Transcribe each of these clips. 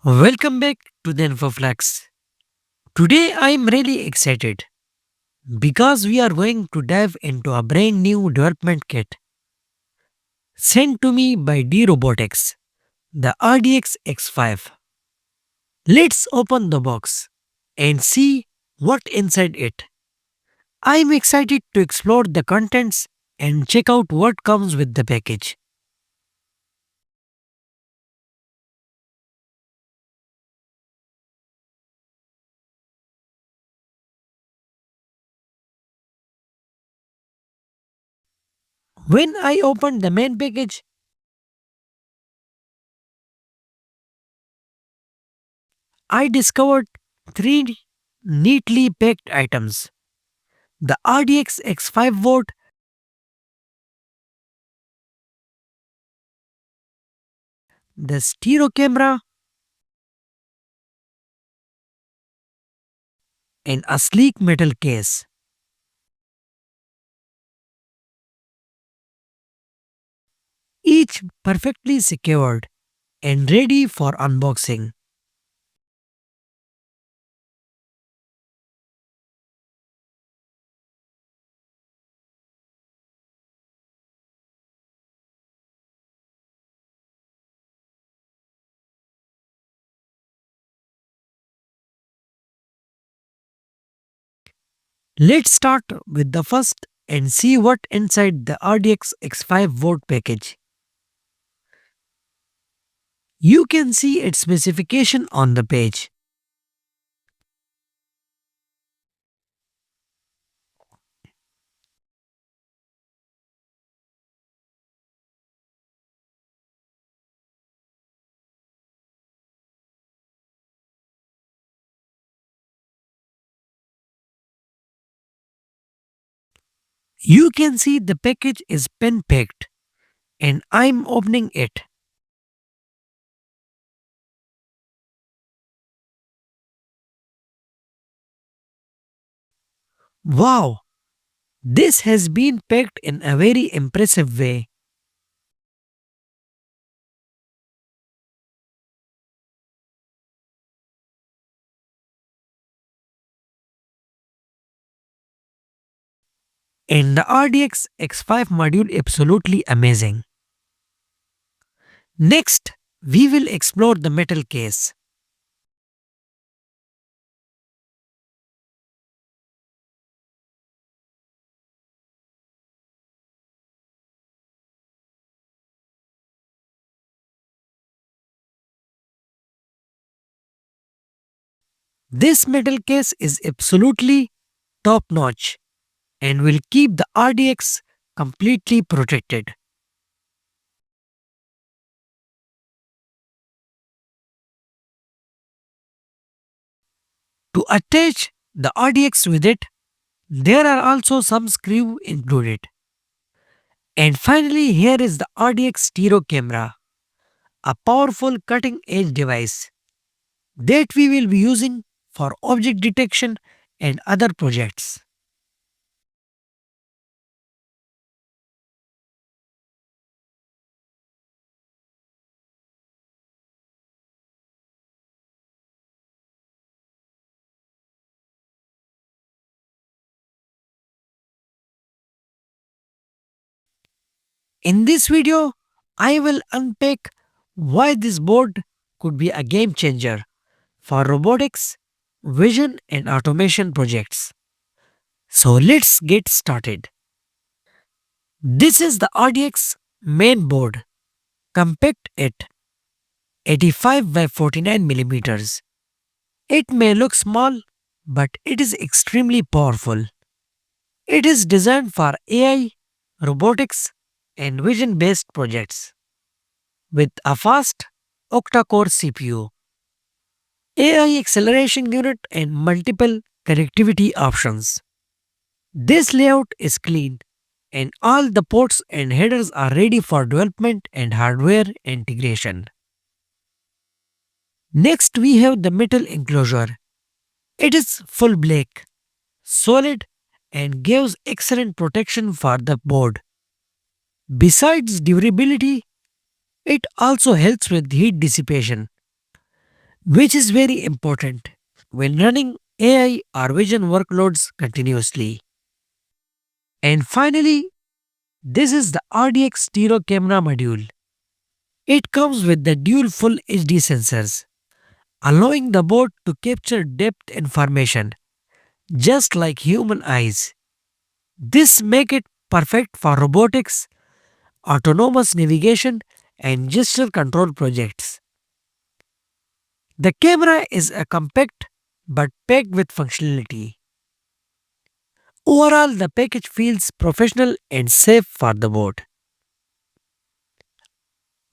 Welcome back to the InfoFlex. Today I am really excited because we are going to dive into a brand new development kit sent to me by D Robotics, the RDX X5. Let's open the box and see what inside it. I am excited to explore the contents and check out what comes with the package. When I opened the main package, I discovered three neatly packed items: the RDX X5 board, the stereo camera, and a sleek metal case, each perfectly secured and ready for unboxing. Let's start with the first and see what inside the RDX X5 board package. You can see its specification on the page. You can see the package is pen packed and I'm opening it. Wow, this has been packed in a very impressive way. And the RDX X5 module absolutely amazing. Next, we will explore the metal case. This metal case is absolutely top notch and will keep the RDX completely protected. To attach the RDX with it, there are also some screws included. And finally, here is the RDX stereo camera, a powerful cutting edge device that we will be using for object detection and other projects. In this video, I will unpack why this board could be a game changer for robotics, vision, and automation projects. So let's get started. This is the RDX main board, compact at 85 by 49 millimeters. It may look small, but it is extremely powerful. It is designed for AI, robotics, and vision based projects with a fast octa-core CPU, AI acceleration unit, and multiple connectivity options. This layout is clean and all the ports and headers are ready for development and hardware integration. Next, we have the metal enclosure. It is full black, solid, and gives excellent protection for the board. Besides durability, it also helps with heat dissipation. which is very important when running AI or vision workloads continuously. And finally, this is the RDX stereo camera module. It comes with the dual full HD sensors, allowing the board to capture depth information just like human eyes. This make it perfect for robotics, autonomous navigation and gesture control projects. The camera is a compact but packed with functionality. Overall, the package feels professional and safe for the board.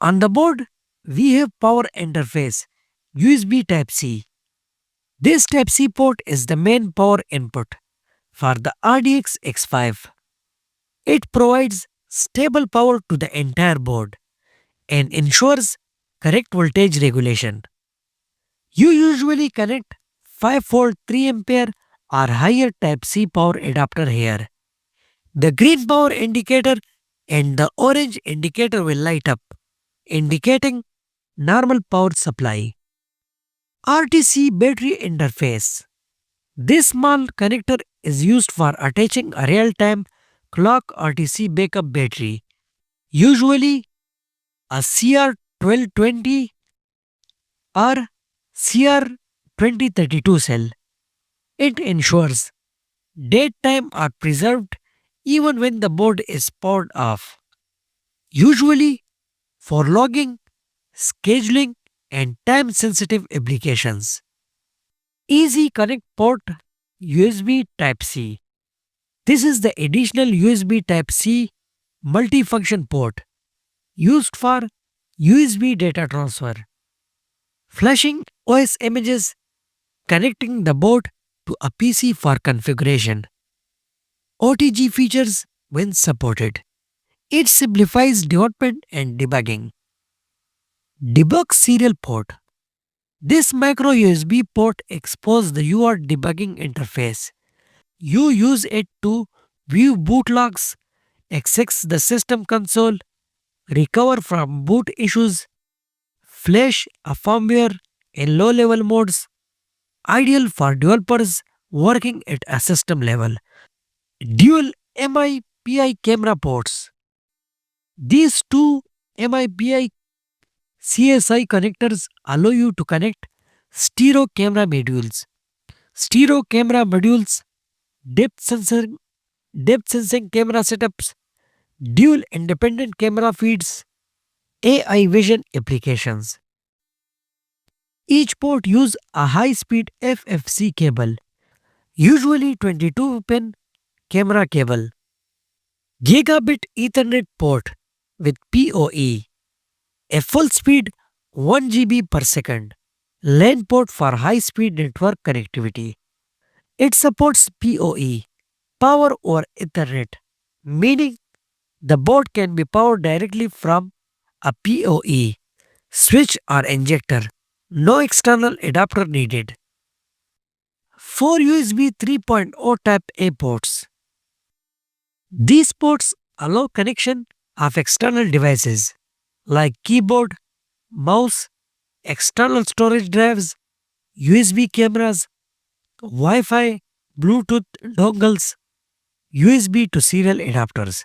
On the board, we have power interface USB Type-C. This Type-C port is the main power input for the RDX X5. It provides stable power to the entire board and ensures correct voltage regulation. You usually connect 5-volt 3 ampere or higher Type-C power adapter here. The green power indicator and the orange indicator will light up, indicating normal power supply. RTC battery interface. This small connector is used for attaching a real-time clock RTC backup battery, usually a CR1220 or CR2032 cell. It ensures date time are preserved even when the board is powered off, usually for logging, scheduling, and time sensitive applications. Easy Connect port USB Type C. This is the additional USB Type C multifunction port used for USB data transfer, flashing OS images, connecting the board to a PC for configuration. OTG features when supported. It simplifies development and debugging. Debug serial port. This micro USB port exposes the UART debugging interface. You use it to view boot logs, access the system console, recover from boot issues, flash a firmware in low-level modes, ideal for developers working at a system level. Dual MIPI camera ports. These two MIPI CSI connectors allow you to connect stereo camera modules. Stereo camera modules, depth sensing camera setups, dual independent camera feeds, AI vision applications. Each port use a high-speed FFC cable, usually 22-pin camera cable, gigabit Ethernet port with PoE, a full-speed 1 GB per second LAN port for high-speed network connectivity. It supports PoE, power over Ethernet, meaning the board can be powered directly from a PoE switch or injector. No external adapter needed. 4 USB 3.0 Type A ports. These ports allow connection of external devices like keyboard, mouse, external storage drives, USB cameras, Wi-Fi, Bluetooth dongles, USB to serial adapters.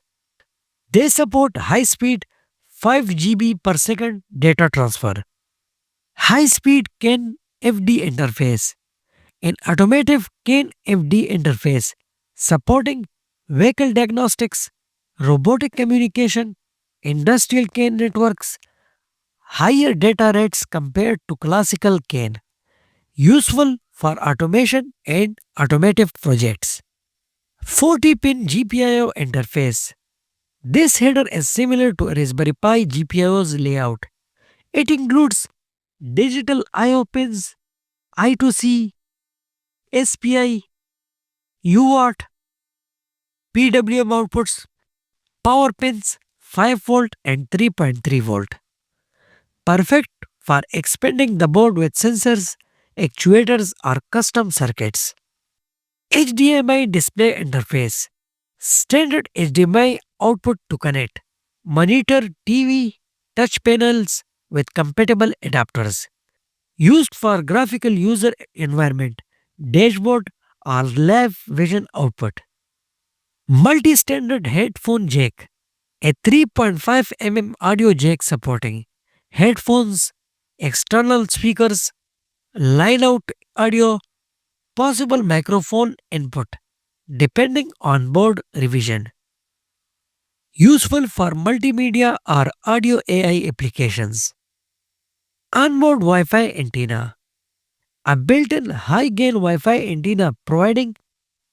They support high-speed 5 GB per second data transfer, high-speed CAN FD interface, an automotive CAN FD interface supporting vehicle diagnostics, robotic communication, industrial CAN networks, higher data rates compared to classical CAN, useful for automation and automotive projects. 40-pin GPIO interface. This header is similar to Raspberry Pi GPIO's layout. It includes digital I/O pins, I2C, SPI, UART, PWM outputs, power pins 5 volt and 3.3 volt. Perfect for expanding the board with sensors, actuators or custom circuits. HDMI display interface. Standard HDMI output to connect. Monitor, TV, touch panels with compatible adapters. used for graphical user environment, dashboard, or live vision output. Multi-standard headphone jack, a 3.5 mm audio jack supporting headphones, external speakers, line out audio, possible microphone input, depending on board revision. Useful for multimedia or audio AI applications. Onboard Wi-Fi antenna. A built-in high-gain Wi-Fi antenna providing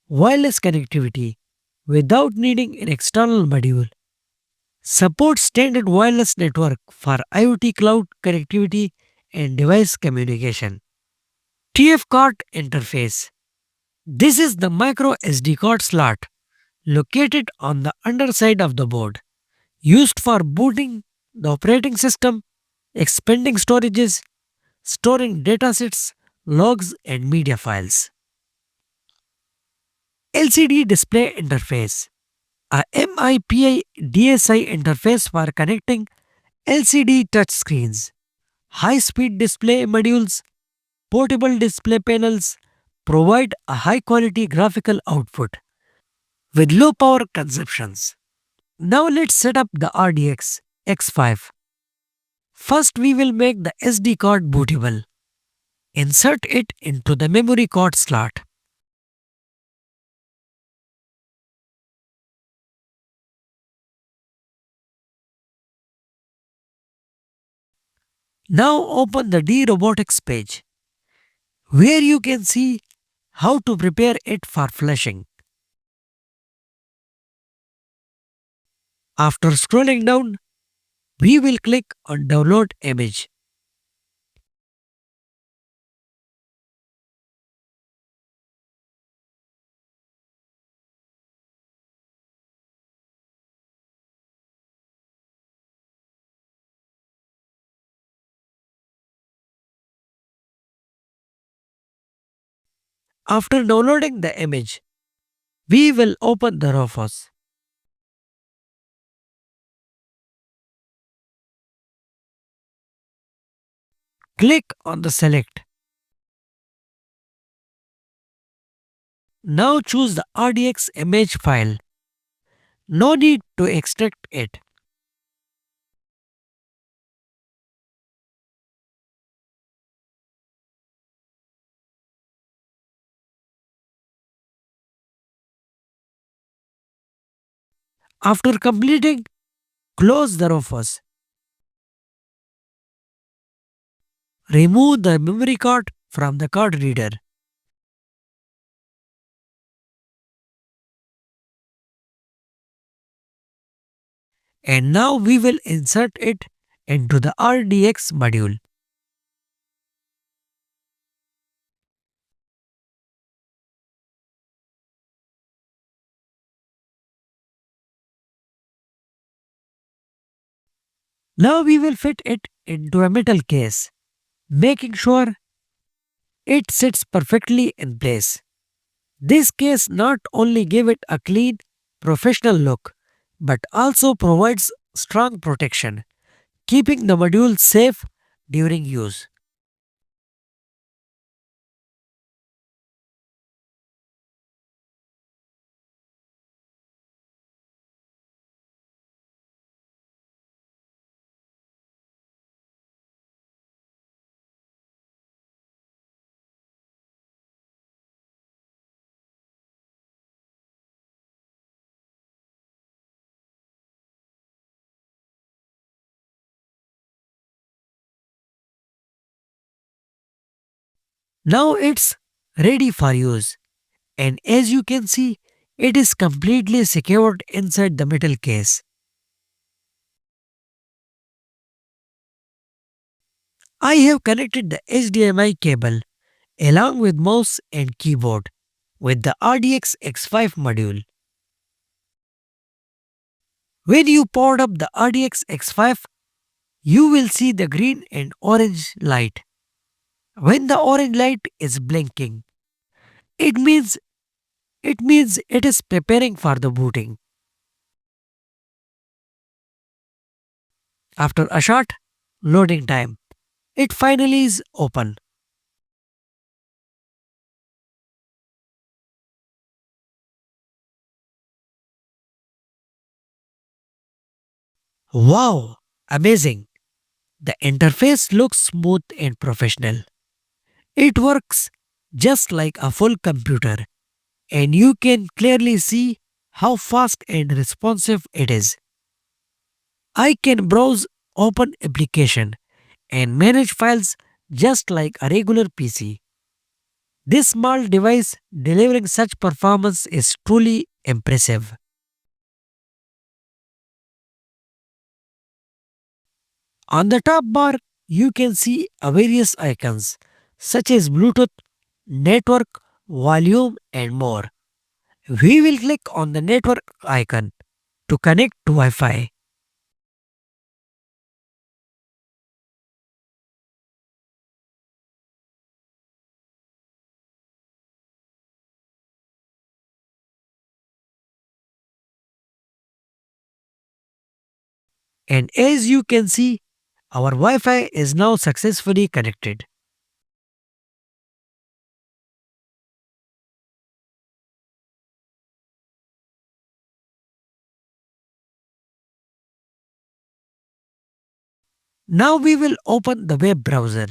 wireless connectivity without needing an external module. Supports standard wireless network for IoT cloud connectivity and device communication. TF card interface. This is the micro SD card slot located on the underside of the board, used for booting the operating system, expanding storages, storing datasets, logs, and media files. LCD display interface. A MIPI DSI interface for connecting LCD touchscreens, high-speed display modules, portable display panels provide a high-quality graphical output with low power consumptions. Now let's set up the RDX X5. First we will make the SD card bootable. Insert it into the memory card slot. Now open the D-Robotics page, where you can see how to prepare it for flashing. After scrolling down, we will click on Download Image. After downloading the image, we will open the Rofos. Click on the Select. Now choose the RDX image file. No need to extract it. After completing, close the Rofos. Remove the memory card from the card reader. And now we will insert it into the RDX module. Now we will fit it into a metal case, making sure it sits perfectly in place. This case not only give it a clean, professional look, but also provides strong protection, keeping the module safe during use. Now it's ready for use, and as you can see, it is completely secured inside the metal case. I have connected the HDMI cable along with mouse and keyboard with the RDX X5 module. When you power up the RDX X5, you will see the green and orange light. When the orange light is blinking, it means it is preparing for the booting. After a short loading time, It finally is open. Wow, amazing. The interface looks smooth and professional. It works just like a full computer, and you can clearly see how fast and responsive it is. I can browse open application and manage files just like a regular PC. This small device delivering such performance is truly impressive. On the top bar, you can see various icons such as Bluetooth, network, volume, and more. We will click on the network icon to connect to Wi Fi. And as you can see, our Wi Fi is now successfully connected. Now we will open the web browser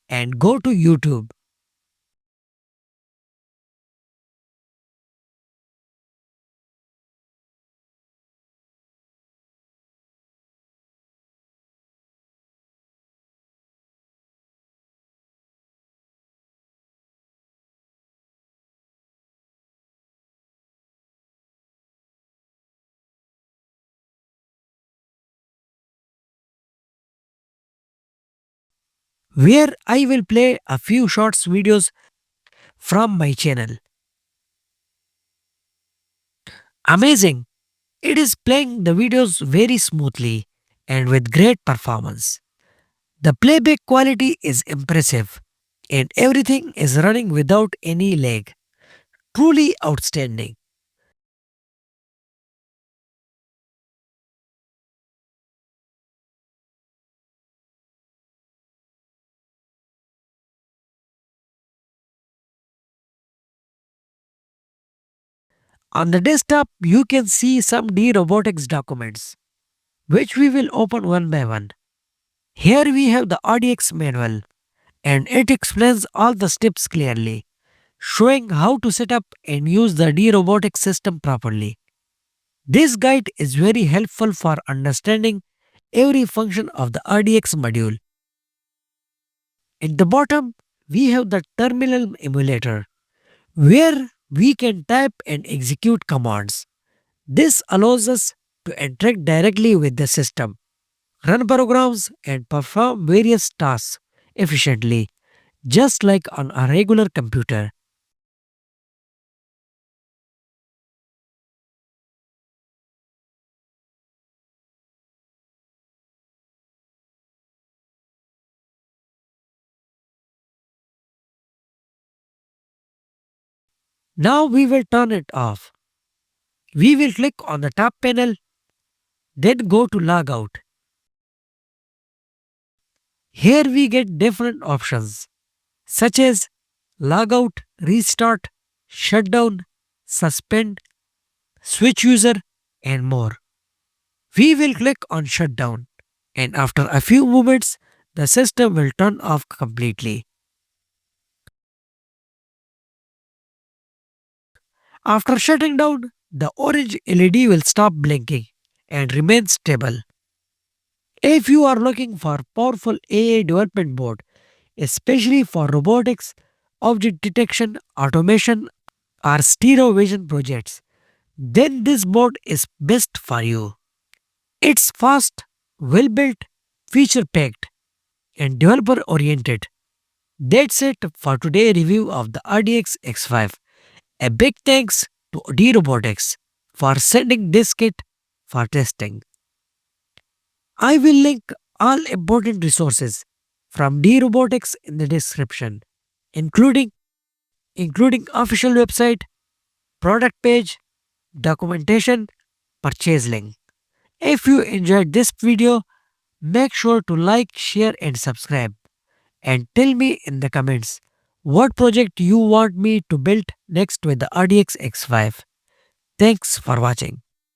and go to YouTube. Where I will play a few shorts videos from my channel. Amazing! It is playing the videos very smoothly and with great performance. The playback quality is impressive and everything is running without any lag. Truly outstanding. On the desktop, you can see some D robotics documents, which we will open one by one. Here we have the RDX manual, and it explains all the steps clearly, showing how to set up and use the D robotics system properly. This guide is very helpful for understanding every function of the RDX module. At the bottom, we have the terminal emulator, where we can type and execute commands. This allows us to interact directly with the system, run programs, and perform various tasks efficiently, just like on a regular computer. Now we will turn it off. We will click on the top panel, then go to Logout. Here we get different options such as logout, restart, shutdown, suspend, switch user, and more. We will click on shutdown, and after a few moments, the system will turn off completely. After shutting down, the orange LED will stop blinking and remain stable. If you are looking for powerful AI development board, especially for robotics, object detection, automation, or stereo vision projects, then this board is best for you. It's fast, well built, feature packed, and developer oriented. That's it for today's review of the RDX X5. A big thanks to D Robotics for sending this kit for testing. I will link all important resources from D Robotics in the description, including including official website, product page, documentation, purchase link. If you enjoyed this video, make sure to like, share and subscribe. And tell me in the comments what project you want me to build next with the RDX X5. Thanks for watching.